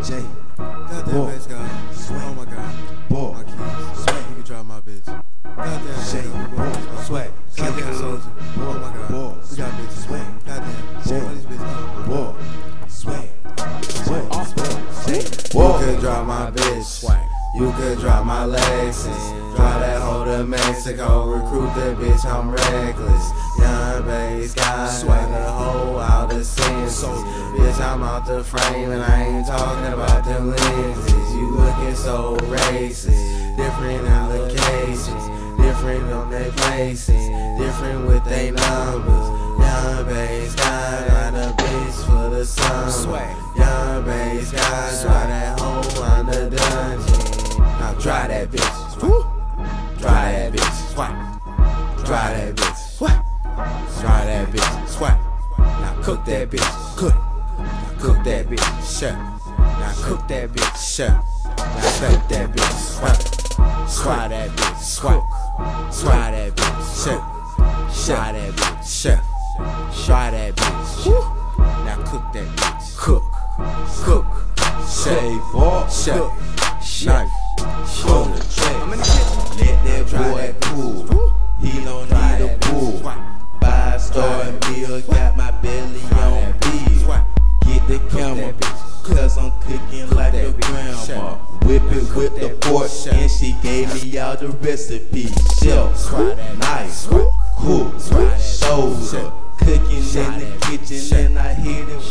J. Goddamn bass guy. Oh my god. Boy. My keys. Swag. You can drive my bitch. Goddamn J. Swag. Goddamn soldier. Oh my god. We got bitches. Swag. Goddamn. All these bitches. Boy. Swag. You could drive my bitch. Swag. You could drop my legs and drive that hoe to Mexico. Recruit that bitch, I'm reckless. Young bass guy, swag the hoe out of sense. Bitch, I'm out the frame and I ain't talking about them lenses. You looking so racist. Different allocations, different on their places, different with they numbers. Young bass guy, got a bitch for the summer. Young bass guy, drive that hoe under dungeon. Now try that bitch. Try that bitch. Swag. Try that bitch. Swag. Try that bitch. Swag. Now cook that bitch. Cook. Now cook that bitch. Sure. Now cook that bitch. Sure. Now cook that bitch. Swag. Try that bitch. Swag. Try that bitch. Sure. Try that bitch. Sure. Try that bitch. Now cook that bitch. Cook. Cook. Shave off. Sure. Knife. Hold the check. Let that boy pull. He don't need a bull. 5-star meal, got my belly on bill. Get the camera, cause I'm cooking like a grandma. Whip it with the fork, and she gave me all the recipes. Chef, knife, cook, shoulder. Cooking in the kitchen, and I hit it